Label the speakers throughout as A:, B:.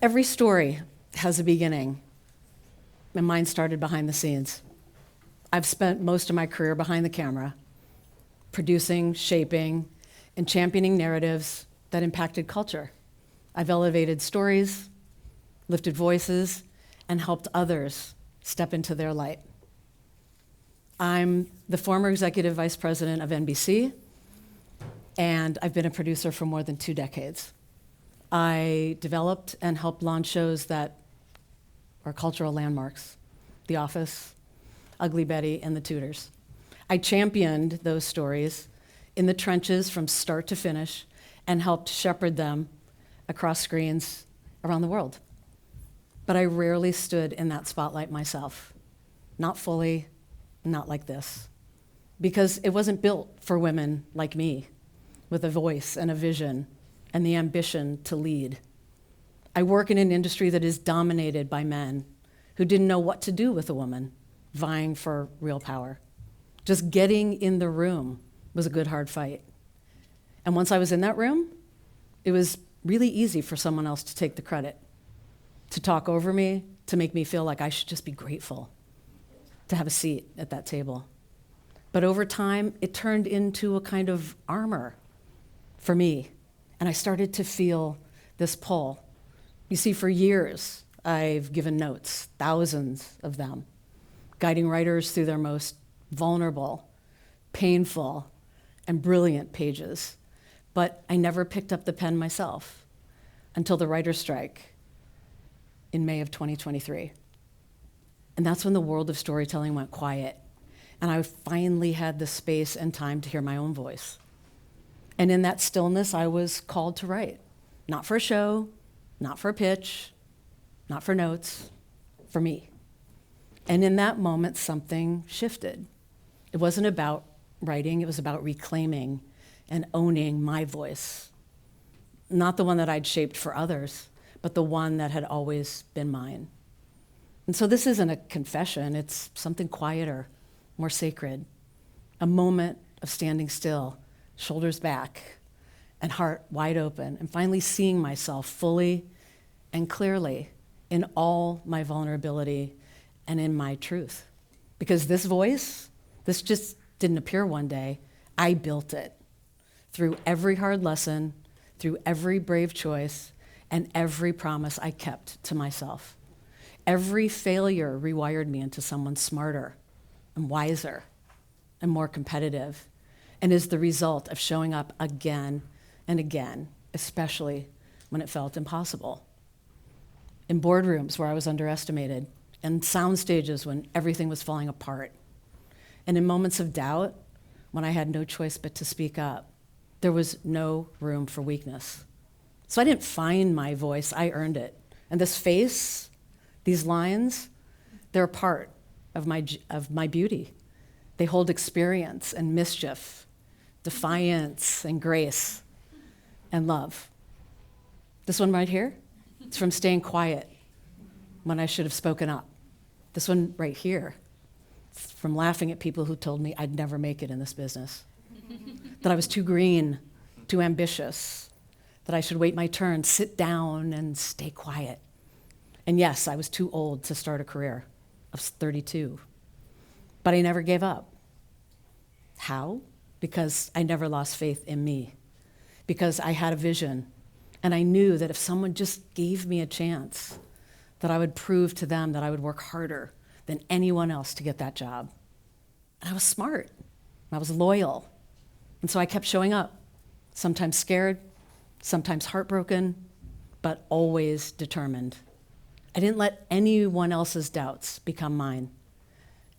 A: Every story has a beginning, and mine started behind the scenes. I've spent most of my career behind the camera, producing, shaping, and championing narratives that impacted culture. I've elevated stories, lifted voices, and helped others step into their light. I'm the former executive vice president of NBC, and I've been a producer for more than 2 decades. I developed and helped launch shows that are cultural landmarks: The Office, Ugly Betty, and The Tudors. I championed those stories in the trenches from start to finish and helped shepherd them across screens around the world. But I rarely stood in that spotlight myself. Not fully, not like this. Because it wasn't built for women like me, with a voice and a vision and the ambition to lead. I work in an industry that is dominated by men who didn't know what to do with a woman vying for real power. Just getting in the room was a good hard fight. And once I was in that room, it was really easy for someone else to take the credit, to talk over me, to make me feel like I should just be grateful to have a seat at that table. But over time, it turned into a kind of armor for me, and I started to feel this pull. You see, for years, I've given notes, thousands of them, guiding writers through their most vulnerable, painful, and brilliant pages. But I never picked up the pen myself until the writer's strike in May of 2023. And that's when the world of storytelling went quiet, and I finally had the space and time to hear my own voice. And in that stillness, I was called to write. Not for a show, not for a pitch, not for notes, for me. And in that moment, something shifted. It wasn't about writing, it was about reclaiming and owning my voice. Not the one that I'd shaped for others, but the one that had always been mine. And so this isn't a confession, it's something quieter, more sacred. A moment of standing still, shoulders back, and heart wide open, and finally seeing myself fully and clearly in all my vulnerability and in my truth. Because this voice, this just didn't appear one day. I built it through every hard lesson, through every brave choice, and every promise I kept to myself. Every failure rewired me into someone smarter and wiser and more competitive, and is the result of showing up again and again, especially when it felt impossible. In boardrooms where I was underestimated, and sound stages when everything was falling apart, and in moments of doubt when I had no choice but to speak up. There was no room for weakness. So I didn't find my voice, I earned it. And this face, these lines, they're a part of my beauty. They hold experience and mischief, defiance and grace and love. This one right here, it's from staying quiet when I should have spoken up. This one right here, it's from laughing at people who told me I'd never make it in this business, that I was too green, too ambitious, that I should wait my turn, sit down and stay quiet. And yes, I was too old to start a career. I was 32. But I never gave up. How? Because I never lost faith in me. Because I had a vision, and I knew that if someone just gave me a chance, that I would prove to them that I would work harder than anyone else to get that job. And I was smart. I was loyal. And so I kept showing up, sometimes scared, sometimes heartbroken, but always determined. I didn't let anyone else's doubts become mine.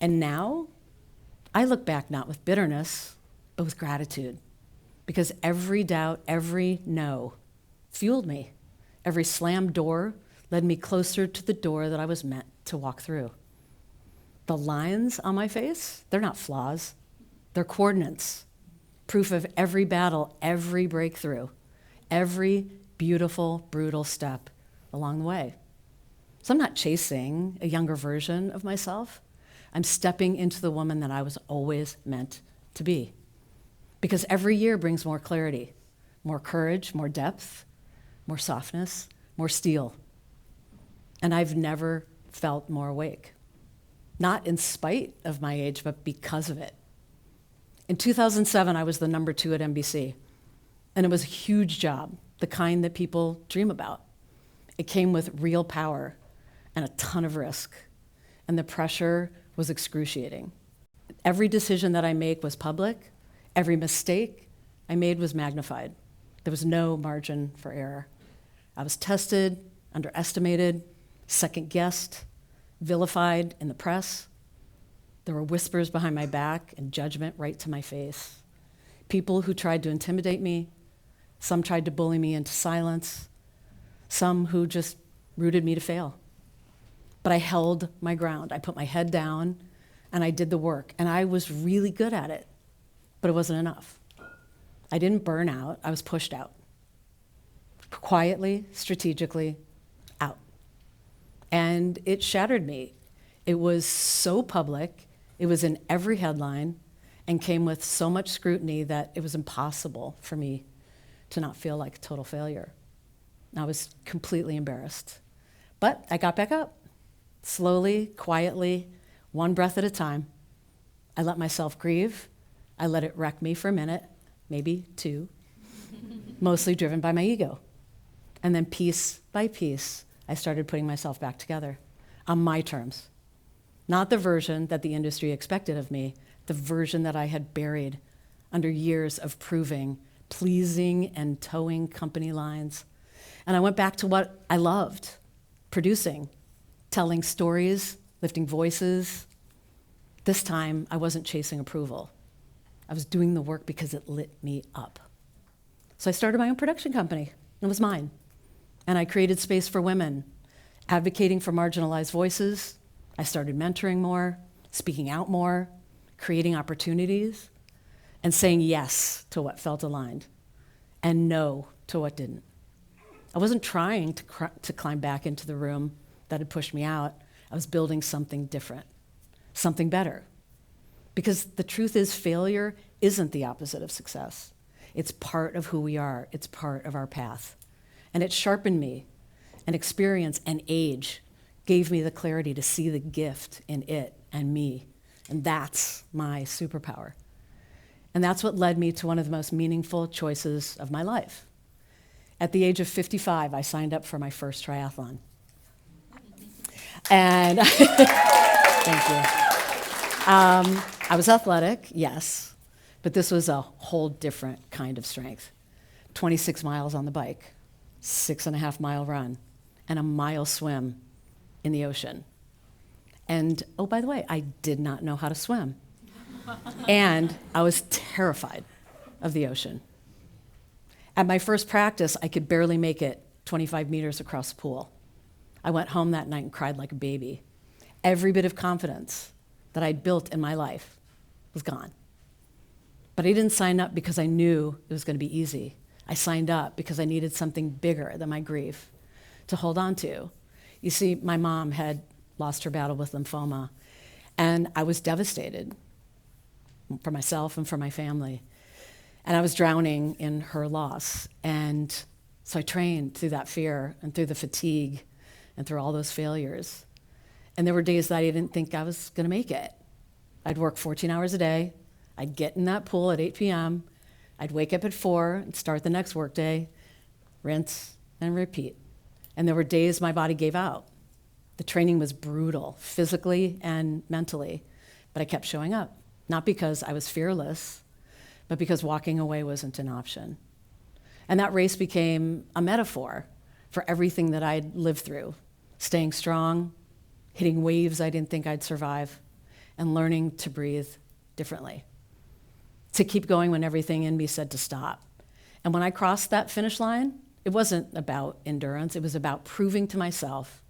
A: And now, I look back not with bitterness, but with gratitude. Because every doubt, every no fueled me. Every slammed door led me closer to the door that I was meant to walk through. The lines on my face, they're not flaws. They're coordinates, proof of every battle, every breakthrough, every beautiful, brutal step along the way. So I'm not chasing a younger version of myself. I'm stepping into the woman that I was always meant to be. Because every year brings more clarity, more courage, more depth, more softness, more steel. And I've never felt more awake. Not in spite of my age, but because of it. In 2007, I was the number 2 at NBC. And it was a huge job, the kind that people dream about. It came with real power and a ton of risk. And the pressure was excruciating. Every decision that I make was public. Every mistake I made was magnified. There was no margin for error. I was tested, underestimated, second-guessed, vilified in the press. There were whispers behind my back and judgment right to my face. People who tried to intimidate me, some tried to bully me into silence, some who just rooted me to fail. But I held my ground. I put my head down and I did the work, and I was really good at it, but it wasn't enough. I didn't burn out, I was pushed out. Quietly, strategically, out. And it shattered me. It was so public, it was in every headline, and came with so much scrutiny that it was impossible for me to not feel like a total failure. I was completely embarrassed. But I got back up, slowly, quietly, one breath at a time. I let myself grieve. I let it wreck me for a minute, maybe 2, mostly driven by my ego. And then piece by piece, I started putting myself back together on my terms. Not the version that the industry expected of me, the version that I had buried under years of proving, pleasing, and towing company lines. And I went back to what I loved, producing, telling stories, lifting voices. This time, I wasn't chasing approval. I was doing the work because it lit me up. So I started my own production company. It was mine. And I created space for women, advocating for marginalized voices. I started mentoring more, speaking out more, creating opportunities, and saying yes to what felt aligned, and no to what didn't. I wasn't trying to climb back into the room that had pushed me out. I was building something different, something better. Because the truth is, failure isn't the opposite of success. It's part of who we are. It's part of our path. And it sharpened me, and experience and age gave me the clarity to see the gift in it and me. And that's my superpower. And that's what led me to one of the most meaningful choices of my life. At the age of 55, I signed up for my first triathlon. And thank you. I was athletic, yes, but this was a whole different kind of strength. 26 miles on the bike, 6.5-mile run, and a mile swim in the ocean. And, oh, by the way, I did not know how to swim. And I was terrified of the ocean. At my first practice, I could barely make it 25 meters across the pool. I went home that night and cried like a baby. Every bit of confidence that I'd built in my life was gone. But I didn't sign up because I knew it was going to be easy. I signed up because I needed something bigger than my grief to hold on to. You see, my mom had lost her battle with lymphoma, and I was devastated for myself and for my family. And I was drowning in her loss. And so I trained through that fear and through the fatigue and through all those failures. And there were days that I didn't think I was going to make it. I'd work 14 hours a day. I'd get in that pool at 8 p.m. I'd wake up at 4 and start the next workday, rinse and repeat. And there were days my body gave out. The training was brutal, physically and mentally, but I kept showing up. Not because I was fearless, but because walking away wasn't an option. And that race became a metaphor for everything that I'd lived through, staying strong, hitting waves I didn't think I'd survive, and learning to breathe differently, to keep going when everything in me said to stop. And when I crossed that finish line, it wasn't about endurance, it was about proving to myself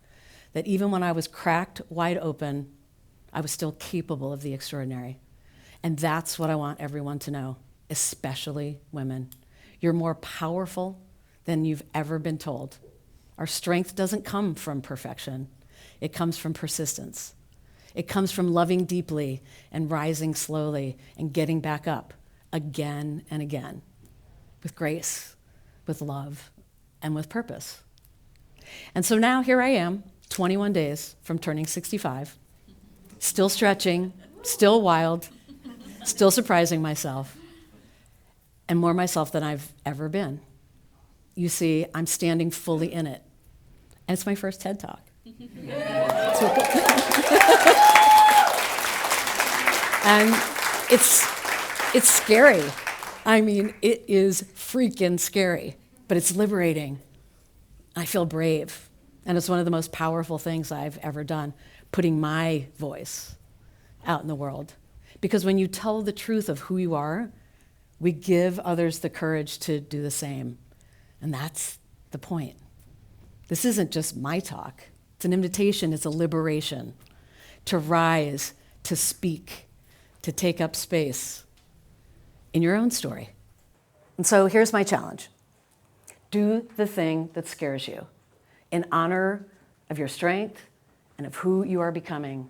A: that even when I was cracked wide open, I was still capable of the extraordinary. And that's what I want everyone to know, especially women. You're more powerful than you've ever been told. Our strength doesn't come from perfection. It comes from persistence. It comes from loving deeply and rising slowly and getting back up again and again with grace, with love, and with purpose. And so now here I am 21 days from turning 65, still stretching, still wild, still surprising myself, and more myself than I've ever been. You see, I'm standing fully in it. And it's my first TED Talk. And it's scary. I mean, it is freaking scary, but it's liberating. I feel brave. And it's one of the most powerful things I've ever done, putting my voice out in the world. Because when you tell the truth of who you are, we give others the courage to do the same. And that's the point. This isn't just my talk. It's an invitation, it's a liberation to rise, to speak, to take up space in your own story. And so here's my challenge. Do the thing that scares you in honor of your strength and of who you are becoming.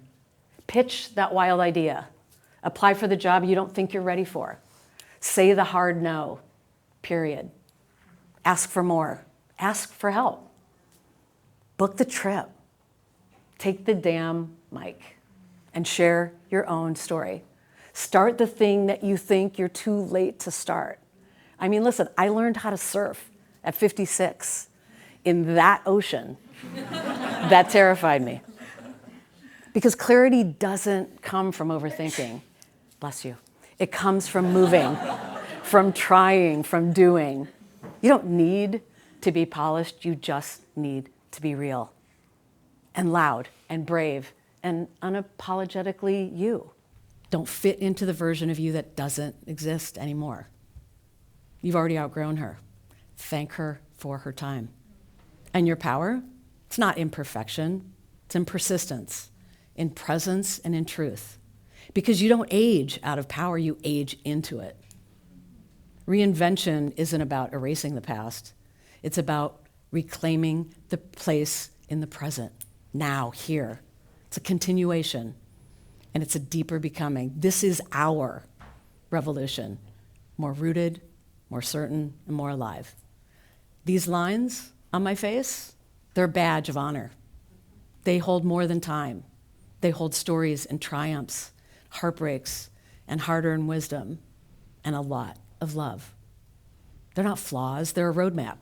A: Pitch that wild idea. Apply for the job you don't think you're ready for. Say the hard no, period. Ask for more. Ask for help. Book the trip. Take the damn mic and share your own story. Start the thing that you think you're too late to start. I mean, listen, I learned how to surf at 56 in that ocean. That terrified me. Because clarity doesn't come from overthinking. Bless you. It comes from moving, from trying, from doing. You don't need to be polished, you just need to be real and loud and brave and unapologetically you. Don't fit into the version of you that doesn't exist anymore. You've already outgrown her. Thank her for her time. And your power, it's not in perfection, it's in persistence, in presence and in truth. Because you don't age out of power, you age into it. Reinvention isn't about erasing the past. It's about reclaiming the place in the present, now, here. It's a continuation, and it's a deeper becoming. This is our revolution, more rooted, more certain, and more alive. These lines on my face, they're a badge of honor. They hold more than time. They hold stories and triumphs, heartbreaks, and hard-earned wisdom, and a lot of love. They're not flaws, they're a roadmap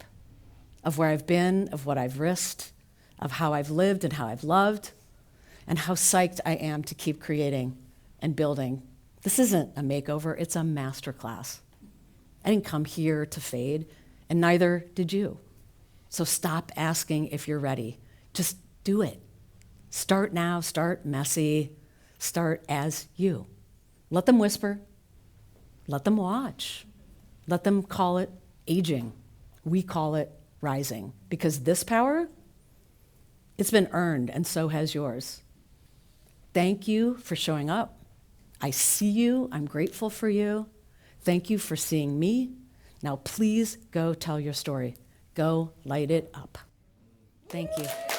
A: of where I've been, of what I've risked, of how I've lived and how I've loved, and how psyched I am to keep creating and building. This isn't a makeover, it's a masterclass. I didn't come here to fade, and neither did you. So stop asking if you're ready. Just do it. Start now, start messy, start as you. Let them whisper, let them watch, let them call it aging. We call it rising, because this power, it's been earned, and so has yours. Thank you for showing up. I see you, I'm grateful for you. Thank you for seeing me. Now please go tell your story. Go light it up. Thank you.